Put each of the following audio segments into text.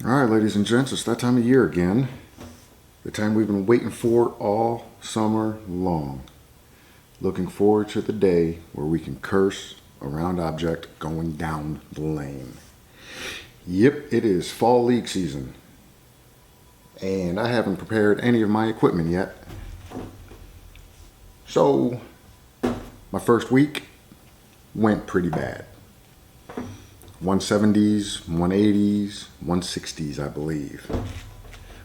Alright, ladies and gents, it's that time of year again. The time we've been waiting for all summer long. Looking forward to the day where we can curse a round object going down the lane. Yep, it is fall league season. And I haven't prepared any of my equipment yet. So, my first week went pretty bad. 170s, 180s, 160s, I believe.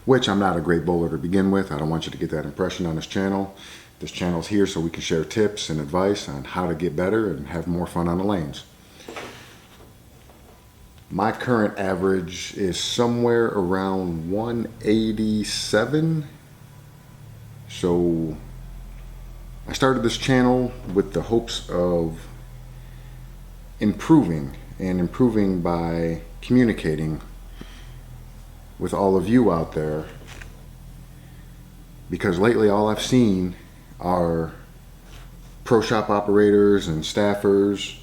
Which I'm not a great bowler to begin with. I don't want you to get that impression on this channel. This channel's here so we can share tips and advice on how to get better and have more fun on the lanes. My current average is somewhere around 187. So I started this channel with the hopes of improving by communicating with all of you out there, because lately all I've seen are pro shop operators and staffers,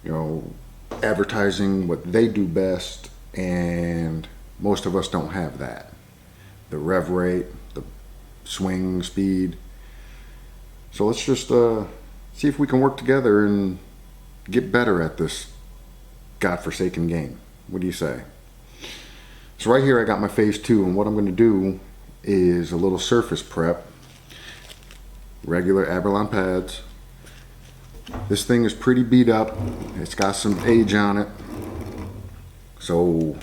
you know, advertising what they do best, and most of us don't have that. The rev rate, the swing speed. So let's just see if we can work together and get better at this godforsaken game. What do you say? So right here I got my Phaze II, and what I'm going to do is a little surface prep. Regular Abalone pads. This thing is pretty beat up. It's got some age on it. So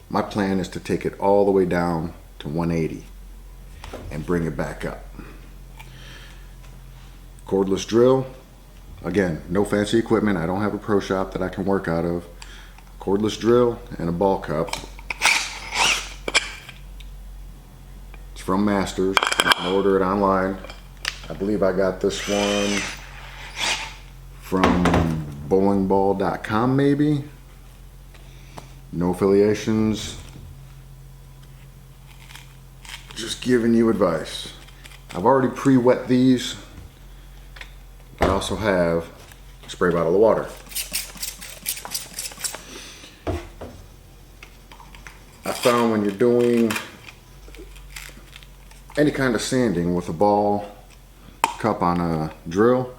my plan is to take it all the way down to 180 and bring it back up. Cordless drill. Again, no fancy equipment. I don't have a pro shop that I can work out of. Cordless drill and a ball cup. It's from Masters. You can order it online. I believe I got this one from bowlingball.com maybe. No affiliations. Just giving you advice. I've already pre-wet these. I also have a spray bottle of water. I found when you're doing any kind of sanding with a ball cup on a drill,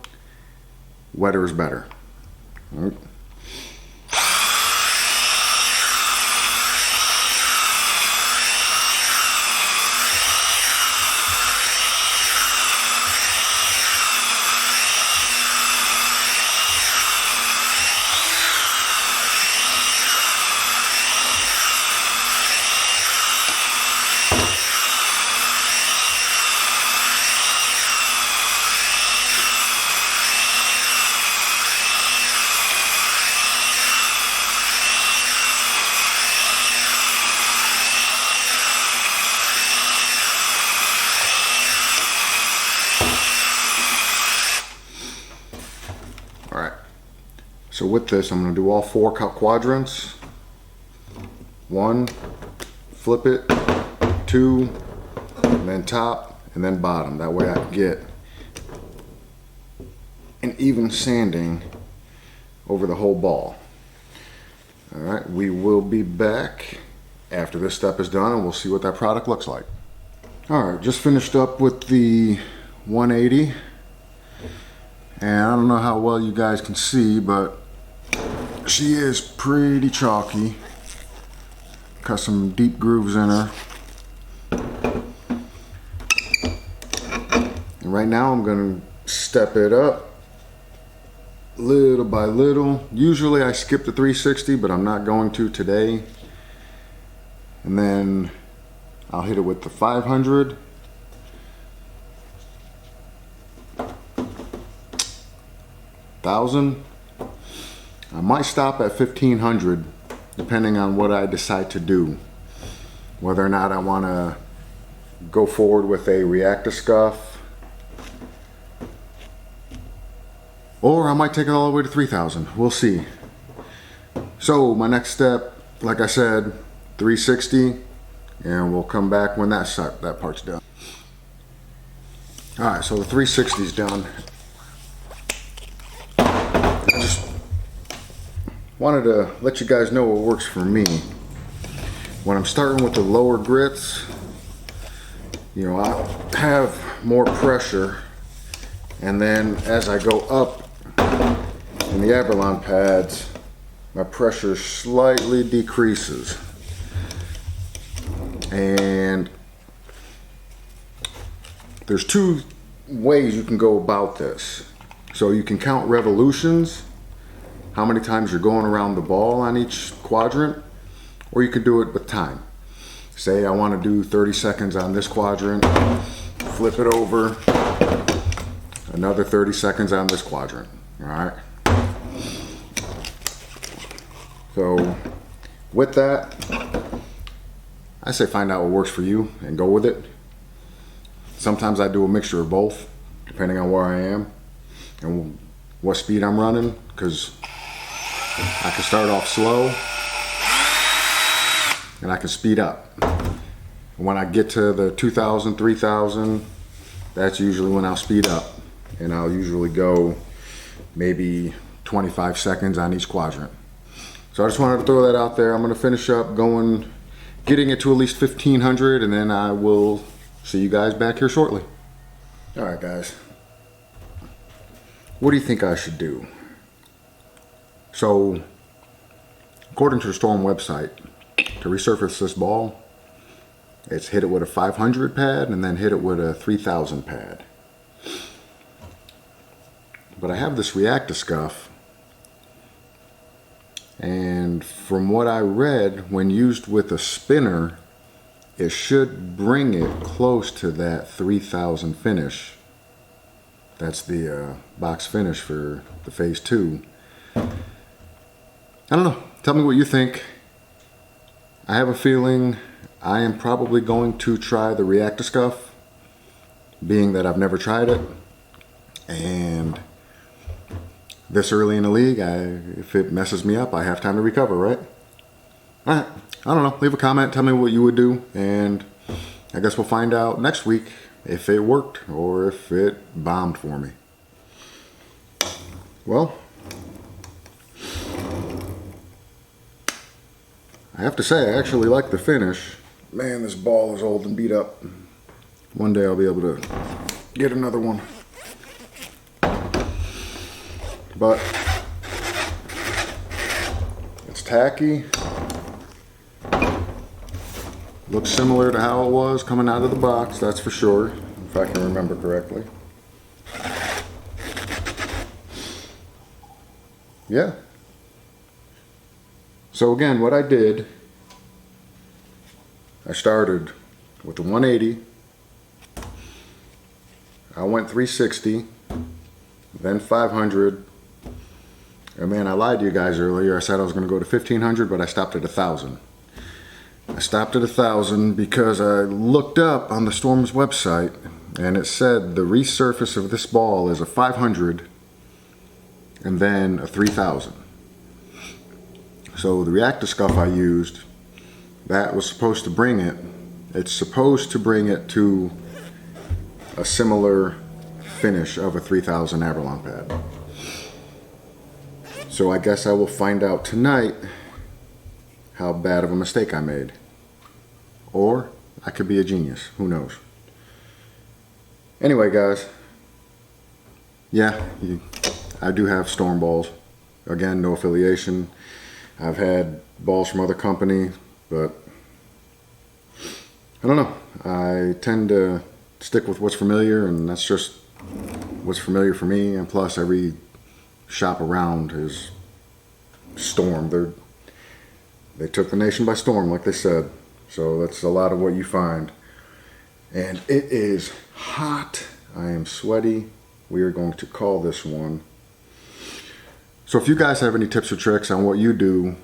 wetter is better. All right. So with this, I'm going to do all 4 quadrants. 1, flip it, 2, and then top, and then bottom. That way I can get an even sanding over the whole ball. All right, we will be back after this step is done, and we'll see what that product looks like. All right, just finished up with the 180. And I don't know how well you guys can see, but she is pretty chalky. Got some deep grooves in her. And right now I'm going to step it up little by little. Usually I skip the 360, but I'm not going to today. And then I'll hit it with the 500. I might stop at 1500 depending on what I decide to do, whether or not I want to go forward with a reactor scuff, or I might take it all the way to 3000. We'll see. So my next step, like I said, 360, and we'll come back when that part's done. All right, so the 360 is done. I just wanted to let you guys know what works for me. when I'm starting with the lower grits, you know, I have more pressure, and then as I go up in the Averlon pads, my pressure slightly decreases. And there's two ways you can go about this. So you can count revolutions, how many times you're going around the ball on each quadrant, or you can do it with time. Say I want to do 30 seconds on this quadrant, flip it over, another 30 seconds on this quadrant, all right? So with that, I say find out what works for you and go with it. Sometimes I do a mixture of both, depending on where I am and what speed I'm running, because I can start off slow and I can speed up. When I get to the 2,000, 3,000, that's usually when I'll speed up, and I'll usually go maybe 25 seconds on each quadrant. So I just wanted to throw that out there. I'm going to finish up getting it to at least 1,500, and then I will see you guys back here shortly. All right, guys. What do you think I should do? So, according to the Storm website, to resurface this ball, it's hit it with a 500 pad and then hit it with a 3,000 pad. But I have this React-A-Scuff, and from what I read, when used with a spinner, it should bring it close to that 3,000 finish. That's the box finish for the Phaze II. I don't know. Tell me what you think. I have a feeling I am probably going to try the React-A-Scuff, being that I've never tried it. And this early in the league, if it messes me up, I have time to recover, right? All right. I don't know. Leave a comment. Tell me what you would do. And I guess we'll find out next week if it worked or if it bombed for me. Well, I have to say, I actually like the finish. Man, this ball is old and beat up. One day I'll be able to get another one. But it's tacky. Looks similar to how it was coming out of the box, that's for sure, if I can remember correctly. Yeah. So again, what I did, I started with the 180, I went 360, then 500, and man, I lied to you guys earlier. I said I was going to go to 1,500, but I stopped at 1,000. I stopped at 1,000 because I looked up on the Storm's website, and it said the resurface of this ball is a 500 and then a 3,000. So the React-A-Scuff I used, that was supposed to bring it. It's supposed to bring it to a similar finish of a 3,000 Averlon pad. So I guess I will find out tonight how bad of a mistake I made. Or I could be a genius, who knows. Anyway, guys, yeah, I do have Storm balls. Again, no affiliation. I've had balls from other company, but I don't know. I tend to stick with what's familiar, and that's just what's familiar for me. And plus, every shop around is Storm. They took the nation by storm, like they said. So that's a lot of what you find. And it is hot. I am sweaty. We are going to call this one. So if you guys have any tips or tricks on what you do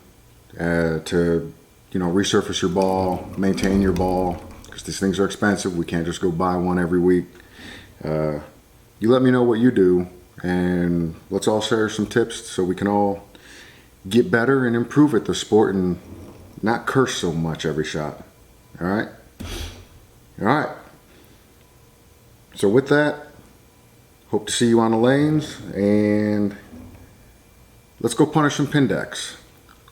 to, resurface your ball, maintain your ball, because these things are expensive. We can't just go buy one every week. You let me know what you do, and let's all share some tips so we can all get better and improve at the sport and not curse so much every shot. All right? All right. So with that, hope to see you on the lanes, and let's go punish some pin decks.